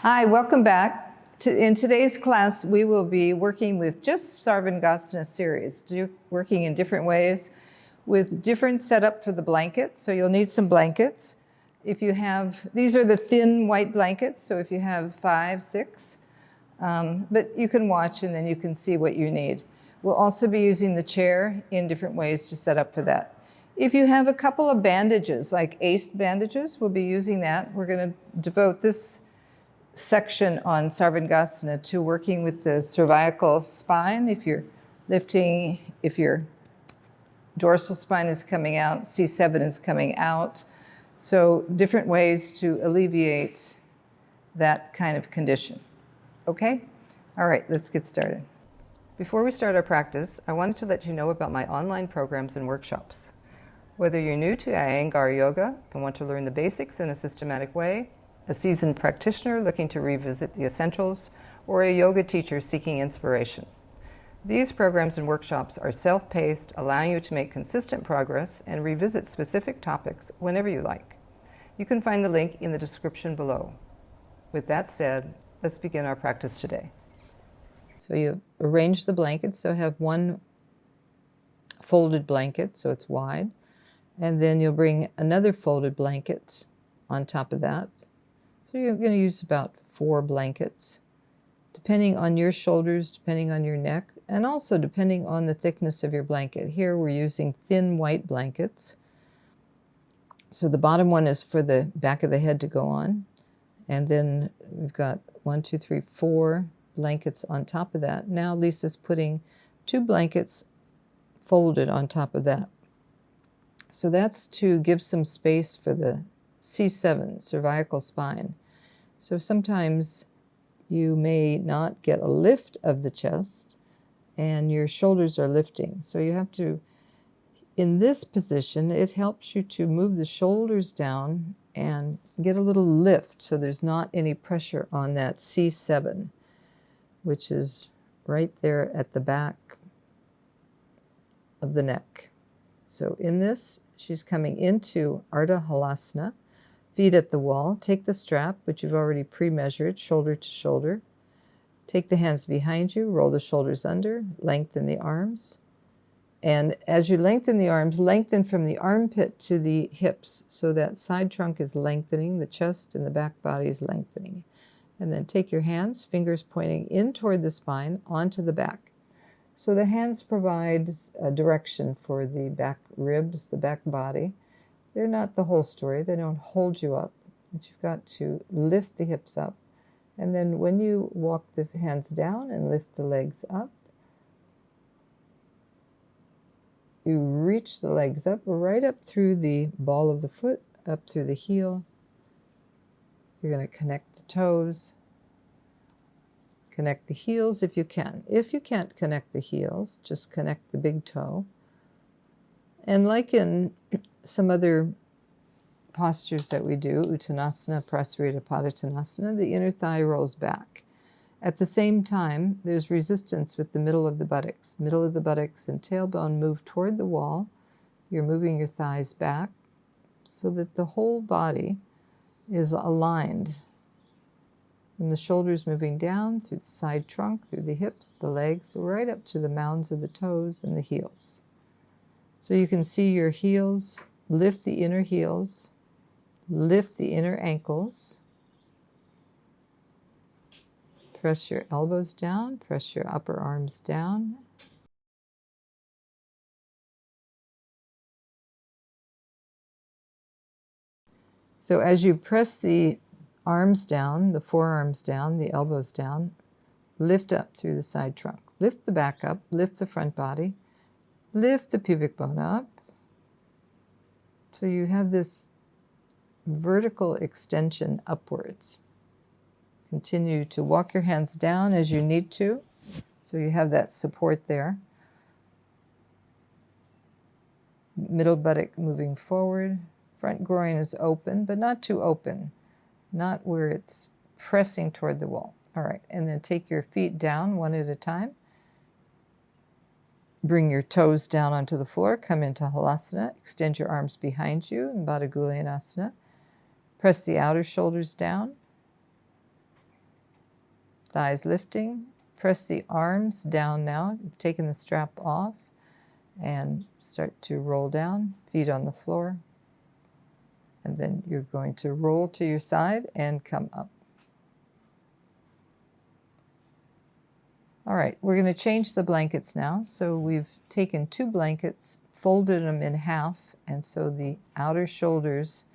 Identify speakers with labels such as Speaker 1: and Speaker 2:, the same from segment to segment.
Speaker 1: Hi, welcome back. In today's class, we will be working with just Sarvangasana series, working in different ways with different setup for the blankets. So you'll need some blankets. If you have, these are the thin white blankets, so if you have 5, 6, but you can watch and then you can see what you need. We'll also be using the chair in different ways to set up for that. If you have a couple of bandages, like ACE bandages, we'll be using that. We're going to devote this section on Sarvangasana to working with the cervical spine. If you're lifting, if your dorsal spine is coming out, C7 is coming out. So different ways to alleviate that kind of condition. Okay? All right, let's get started. Before we start our practice, I wanted to let you know about my online programs and workshops. Whether you're new to Iyengar yoga and want to learn the basics in a systematic way, a seasoned practitioner looking to revisit the essentials, or a yoga teacher seeking inspiration. These programs and workshops are self-paced, allowing you to make consistent progress and revisit specific topics whenever you like. You can find the link in the description below. With that said, let's begin our practice today. So you arrange the blankets, so have one folded blanket, so it's wide, and then you'll bring another folded blanket on top of that. So you're going to use about 4 blankets, depending on your shoulders, depending on your neck, and also depending on the thickness of your blanket. Here we're using thin white blankets. So the bottom one is for the back of the head to go on. And then we've got 1, 2, 3, 4 blankets on top of that. Now Lisa's putting 2 blankets folded on top of that. So that's to give some space for the C7, cervical spine. So sometimes you may not get a lift of the chest and your shoulders are lifting. So you have to, in this position, it helps you to move the shoulders down and get a little lift so there's not any pressure on that C7, which is right there at the back of the neck. So in this, she's coming into Ardha Halasana, feet at the wall. Take the strap, which you've already pre-measured, shoulder to shoulder. Take the hands behind you, roll the shoulders under, lengthen the arms. And as you lengthen the arms, lengthen from the armpit to the hips, so that side trunk is lengthening, the chest and the back body is lengthening. And then take your hands, fingers pointing in toward the spine, onto the back. So the hands provide a direction for the back ribs, the back body. They're not the whole story. They don't hold you up, but you've got to lift the hips up. And then when you walk the hands down and lift the legs up, you reach the legs up, right up through the ball of the foot, up through the heel. You're going to connect the toes. Connect the heels if you can. If you can't connect the heels, just connect the big toe. And like in some other postures that we do, Uttanasana, Prasarita, Padottanasana, the inner thigh rolls back. At the same time, there's resistance with the middle of the buttocks. Middle of the buttocks and tailbone move toward the wall. You're moving your thighs back so that the whole body is aligned. From the shoulders moving down, through the side trunk, through the hips, the legs, right up to the mounds of the toes and the heels. So you can see your heels, lift the inner heels, lift the inner ankles. Press your elbows down, press your upper arms down. So as you press the arms down, the forearms down, the elbows down, lift up through the side trunk. Lift the back up, lift the front body, lift the pubic bone up. So you have this vertical extension upwards. Continue to walk your hands down as you need to, so you have that support there. Middle buttock moving forward. Front groin is open, but not too open. Not where it's pressing toward the wall. All right, and then take your feet down one at a time. Bring your toes down onto the floor, come into Halasana, extend your arms behind you in Baddha Gulianasana. Press the outer shoulders down. thighs lifting. Press the arms down now. You've taken the strap off and start to roll down, feet on the floor. And then you're going to roll to your side and come up. All right, we're going to change the blankets now. So we've taken 2 blankets, folded them in half, and so the outer shoulders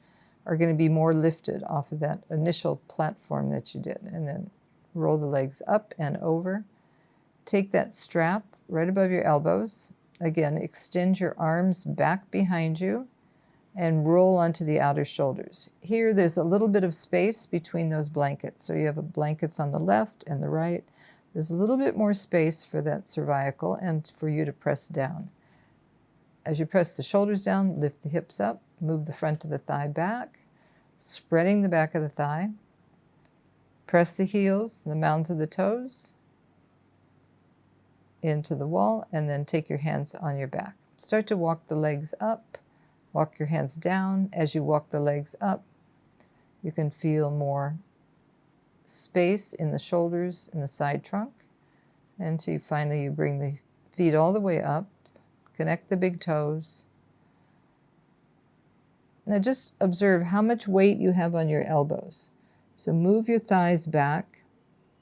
Speaker 1: are going to be more lifted off of that initial platform that you did. And then roll the legs up and over. Take that strap right above your elbows. Again, extend your arms back behind you and roll onto the outer shoulders. Here, there's a little bit of space between those blankets. So you have blankets on the left and the right. There's a little bit more space for that cervical and for you to press down. As you press the shoulders down, lift the hips up, move the front of the thigh back, spreading the back of the thigh. Press the heels, the mounds of the toes into the wall, and then take your hands on your back. Start to walk the legs up, walk your hands down. As you walk the legs up, you can feel more space in the shoulders and the side trunk. Until finally you bring the feet all the way up, connect the big toes. Now just observe how much weight you have on your elbows. So move your thighs back,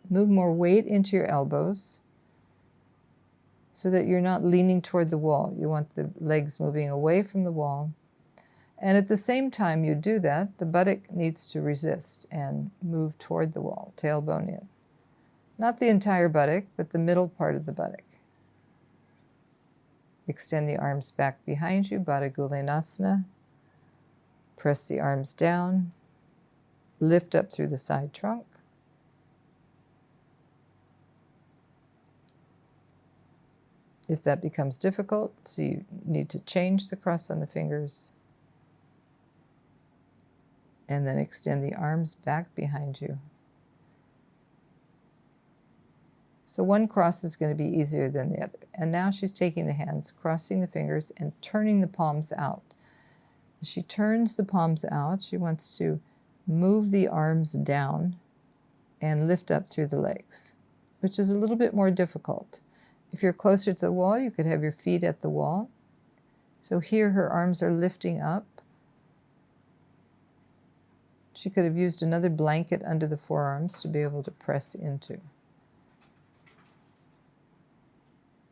Speaker 1: move more weight into your elbows so that you're not leaning toward the wall. You want the legs moving away from the wall. And at the same time you do that, the buttock needs to resist and move toward the wall, tailbone in. Not the entire buttock, but the middle part of the buttock. Extend the arms back behind you, Baddha Gulanasana. Press the arms down, lift up through the side trunk. If that becomes difficult, so you need to change the cross on the fingers. And then extend the arms back behind you. So one cross is going to be easier than the other. And now she's taking the hands, crossing the fingers, and turning the palms out. As she turns the palms out, she wants to move the arms down and lift up through the legs, which is a little bit more difficult. If you're closer to the wall, you could have your feet at the wall. So here her arms are lifting up. She could have used another blanket under the forearms to be able to press into.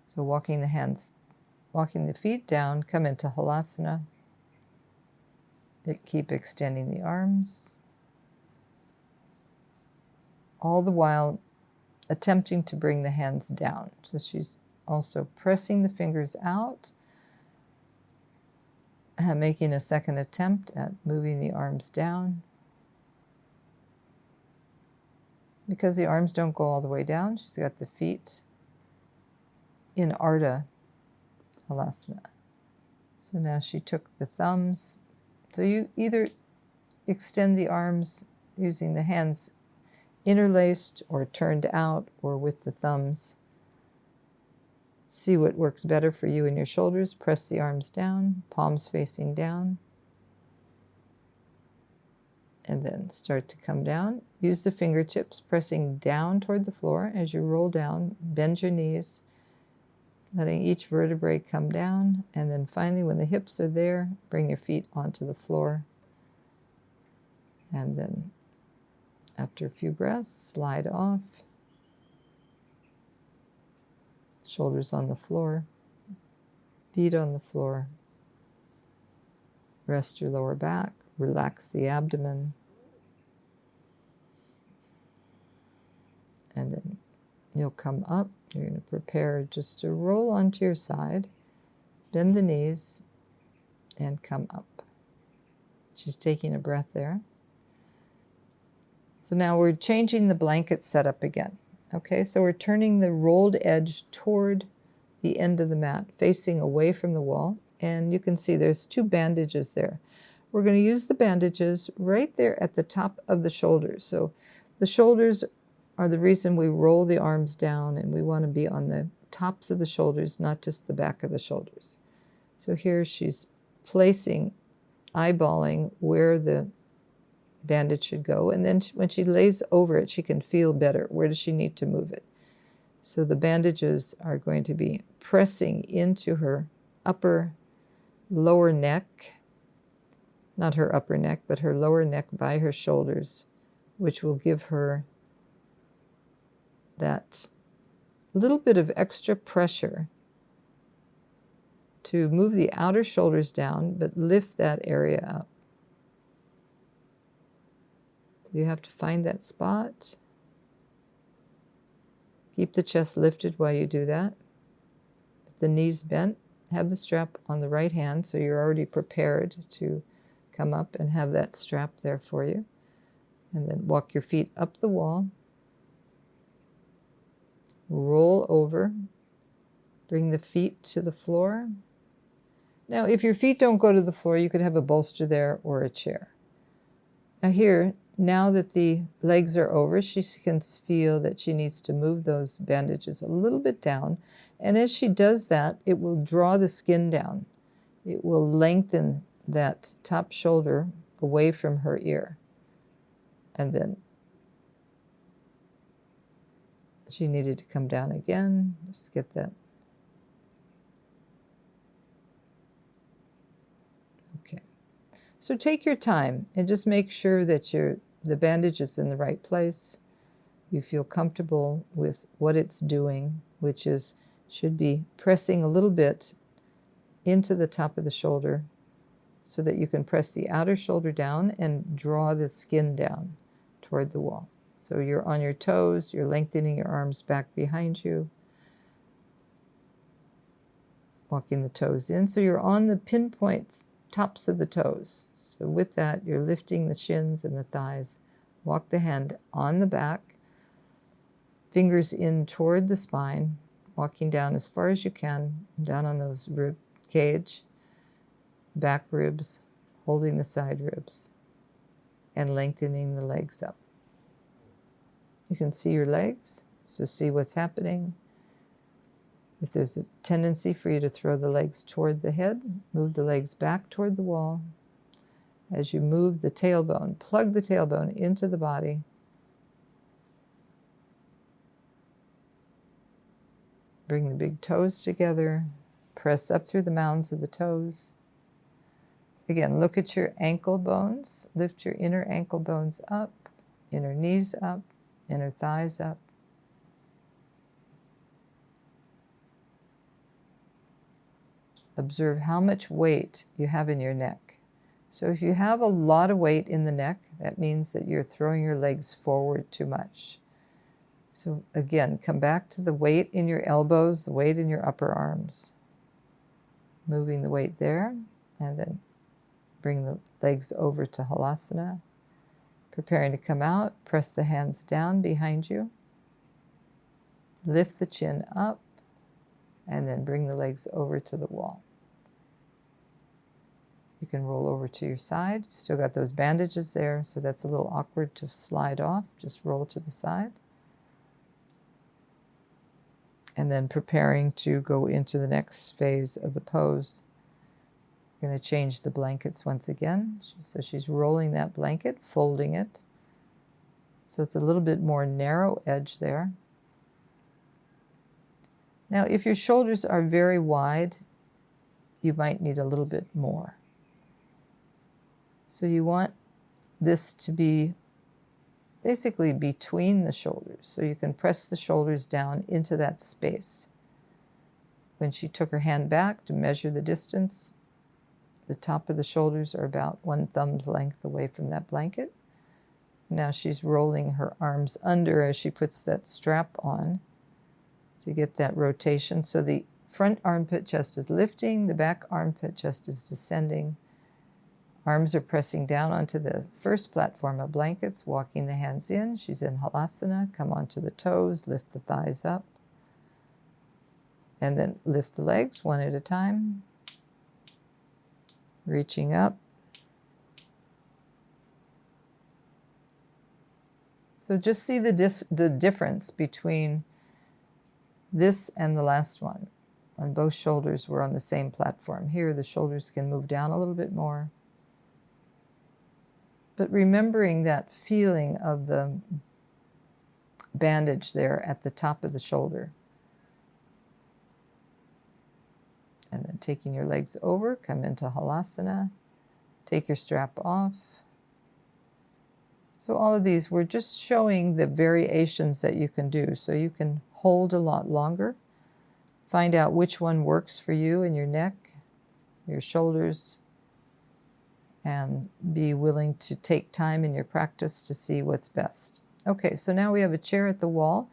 Speaker 1: So walking the feet down, come into Halasana. Keep extending the arms. All the while attempting to bring the hands down. So she's also pressing the fingers out, making a second attempt at moving the arms down. Because the arms don't go all the way down, she's got the feet in Ardha Halasana. So now she took the thumbs. So you either extend the arms using the hands interlaced or turned out or with the thumbs. See what works better for you and your shoulders. Press the arms down, palms facing down. And then start to come down. Use the fingertips, pressing down toward the floor. As you roll down, bend your knees, letting each vertebrae come down. And then finally, when the hips are there, bring your feet onto the floor. And then, after a few breaths, slide off. Shoulders on the floor, feet on the floor. Rest your lower back. Relax the abdomen. And then you'll come up. You're going to prepare just to roll onto your side, bend the knees, and come up. She's taking a breath there. So now we're changing the blanket setup again. Okay, so we're turning the rolled edge toward the end of the mat, facing away from the wall. And you can see there's 2 bandages there. We're going to use the bandages right there at the top of the shoulders. So the shoulders are the reason we roll the arms down, and we want to be on the tops of the shoulders, not just the back of the shoulders. So here she's placing, eyeballing where the bandage should go. And then when she lays over it, she can feel better. Where does she need to move it? So the bandages are going to be pressing into her lower neck, not her upper neck, but her lower neck by her shoulders, which will give her that little bit of extra pressure to move the outer shoulders down, but lift that area up. So you have to find that spot. Keep the chest lifted while you do that. With the knees bent, have the strap on the right hand so you're already prepared to come up and have that strap there for you. And then walk your feet up the wall. Roll over. Bring the feet to the floor. Now, if your feet don't go to the floor, you could have a bolster there or a chair. Now here, now that the legs are over, she can feel that she needs to move those bandages a little bit down. And as she does that, it will draw the skin down. It will lengthen that top shoulder away from her ear. And then she needed to come down again. Just get that. Okay. So take your time and just make sure that the bandage is in the right place. You feel comfortable with what it's doing, which should be pressing a little bit into the top of the shoulder so that you can press the outer shoulder down and draw the skin down toward the wall. So you're on your toes, you're lengthening your arms back behind you, walking the toes in. So you're on the pinpoint tops of the toes. So with that, you're lifting the shins and the thighs. Walk the hand on the back, fingers in toward the spine, walking down as far as you can, down on those rib cage, back ribs, holding the side ribs, and lengthening the legs up. You can see your legs, so see what's happening. If there's a tendency for you to throw the legs toward the head, move the legs back toward the wall. As you move the tailbone, plug the tailbone into the body. Bring the big toes together. Press up through the mounds of the toes. Again, look at your ankle bones. Lift your inner ankle bones up, inner knees up, inner thighs up. Observe how much weight you have in your neck. So if you have a lot of weight in the neck, that means that you're throwing your legs forward too much. So again, come back to the weight in your elbows, the weight in your upper arms. Moving the weight there, and then bring the legs over to Halasana. Preparing to come out, press the hands down behind you. Lift the chin up, and then bring the legs over to the wall. You can roll over to your side. Still got those bandages there, so that's a little awkward to slide off. Just roll to the side. And then preparing to go into the next phase of the pose. We're going to change the blankets once again. So she's rolling that blanket, folding it. So it's a little bit more narrow edge there. Now, if your shoulders are very wide, you might need a little bit more. So you want this to be basically between the shoulders. So you can press the shoulders down into that space. When she took her hand back to measure the distance, the top of the shoulders are about 1 thumb's length away from that blanket. Now she's rolling her arms under as she puts that strap on to get that rotation. So the front armpit chest is lifting, the back armpit chest is descending. Arms are pressing down onto the first platform of blankets, walking the hands in. She's in Halasana. Come onto the toes, lift the thighs up. And then lift the legs one at a time. Reaching up. So just see the difference between this and the last one. On both shoulders, we're on the same platform. Here, the shoulders can move down a little bit more. but remembering that feeling of the bandage there at the top of the shoulder. And then taking your legs over, come into Halasana, take your strap off. So all of these, we're just showing the variations that you can do, so you can hold a lot longer, find out which one works for you in your neck, your shoulders, and be willing to take time in your practice to see what's best. Okay, so now we have a chair at the wall.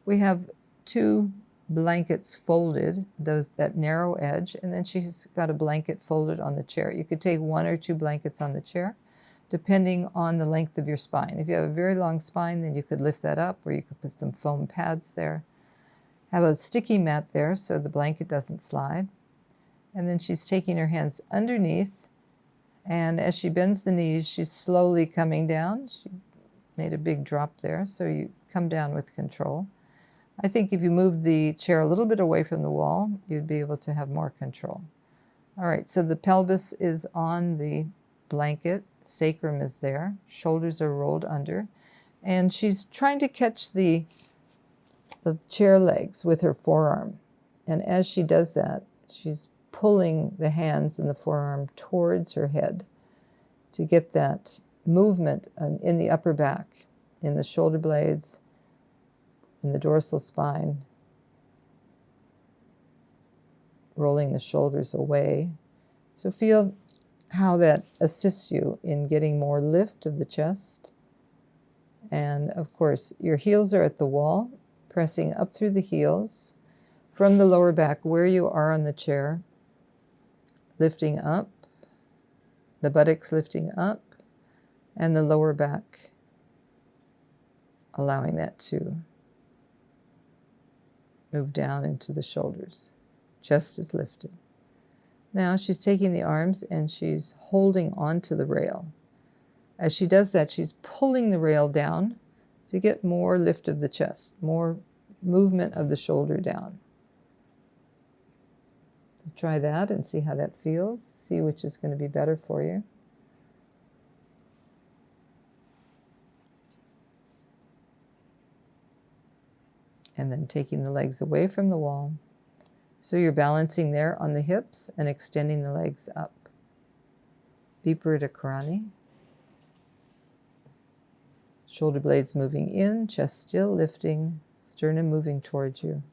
Speaker 1: We have 2 blankets folded, that narrow edge, and then she's got a blanket folded on the chair. You could take 1 or 2 blankets on the chair, depending on the length of your spine. If you have a very long spine, then you could lift that up, or you could put some foam pads there. Have a sticky mat there so the blanket doesn't slide. And then she's taking her hands underneath, and as she bends the knees, she's slowly coming down. She made a big drop there, so you come down with control. I think if you move the chair a little bit away from the wall, you'd be able to have more control. All right, so the pelvis is on the blanket, sacrum is there, shoulders are rolled under, and she's trying to catch the chair legs with her forearm. And as she does that, she's pulling the hands and the forearm towards her head to get that movement in the upper back, in the shoulder blades, in the dorsal spine, rolling the shoulders away. So feel how that assists you in getting more lift of the chest. And of course, your heels are at the wall, pressing up through the heels from the lower back where you are on the chair, lifting up, the buttocks lifting up, and the lower back, allowing that to move down into the shoulders. Chest is lifted. Now she's taking the arms and she's holding onto the rail. As she does that, she's pulling the rail down to get more lift of the chest, more movement of the shoulder down. So try that and see how that feels. See which is going to be better for you. And then taking the legs away from the wall. So you're balancing there on the hips and extending the legs up. Viparita Karani. Shoulder blades moving in, chest still lifting, sternum moving towards you.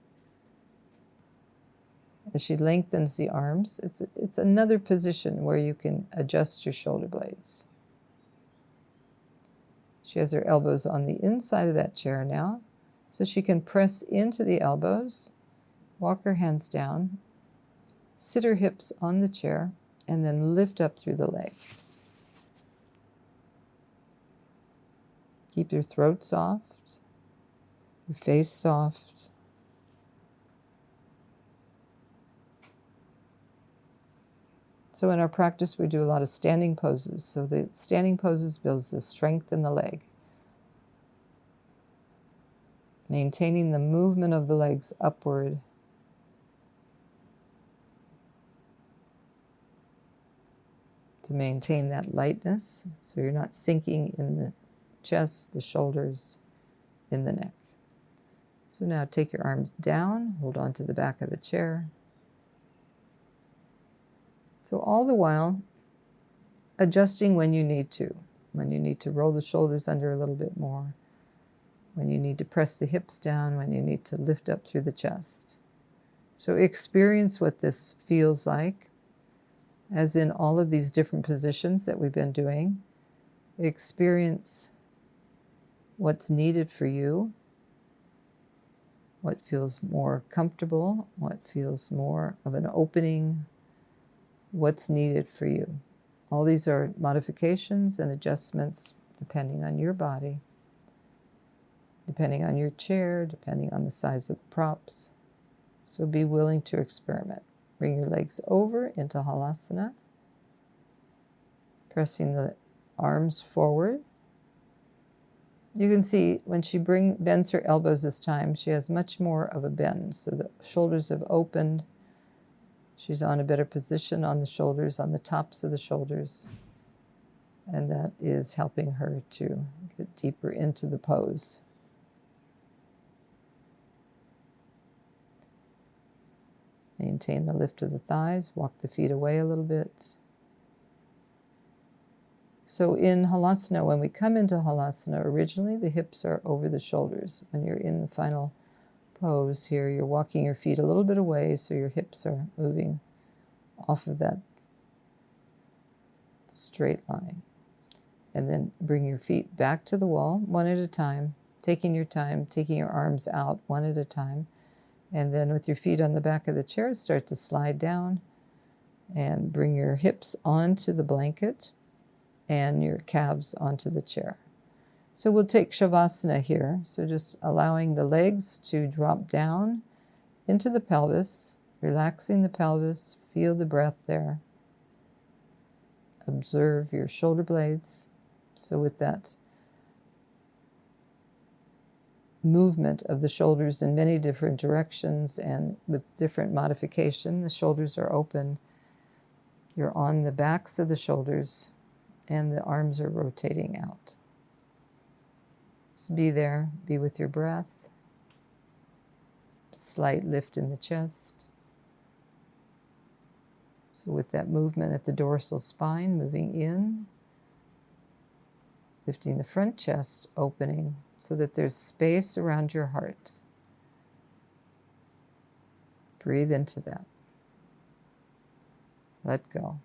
Speaker 1: As she lengthens the arms, it's another position where you can adjust your shoulder blades. She has her elbows on the inside of that chair now, so she can press into the elbows, walk her hands down, sit her hips on the chair, and then lift up through the legs. Keep your throat soft, your face soft. So in our practice, we do a lot of standing poses. So the standing poses builds the strength in the leg. Maintaining the movement of the legs upward. To maintain that lightness, so you're not sinking in the chest, the shoulders, in the neck. So now take your arms down, hold on to the back of the chair. So all the while, adjusting when you need to roll the shoulders under a little bit more, when you need to press the hips down, when you need to lift up through the chest. So experience what this feels like, as in all of these different positions that we've been doing. Experience what's needed for you, what feels more comfortable, what feels more of an opening, what's needed for you. All these are modifications and adjustments depending on your body, depending on your chair, depending on the size of the props. So be willing to experiment. Bring your legs over into Halasana, pressing the arms forward. You can see when she bends her elbows this time, she has much more of a bend. So the shoulders have opened. She's on a better position on the shoulders, on the tops of the shoulders. And that is helping her to get deeper into the pose. Maintain the lift of the thighs, walk the feet away a little bit. So in Halasana, when we come into Halasana, originally the hips are over the shoulders. When you're in the final pose here, you're walking your feet a little bit away so your hips are moving off of that straight line. And then bring your feet back to the wall, one at a time, taking your time, taking your arms out one at a time. And then with your feet on the back of the chair, start to slide down and bring your hips onto the blanket and your calves onto the chair. So we'll take Savasana here. So just allowing the legs to drop down into the pelvis, relaxing the pelvis, feel the breath there. Observe your shoulder blades. So with that movement of the shoulders in many different directions and with different modification, the shoulders are open. You're on the backs of the shoulders and the arms are rotating out. Just be there, be with your breath. Slight lift in the chest. So with that movement at the dorsal spine, moving in, lifting the front chest, opening so that there's space around your heart. Breathe into that. Let go.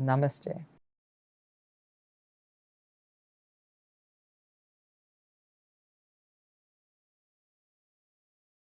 Speaker 1: Namaste.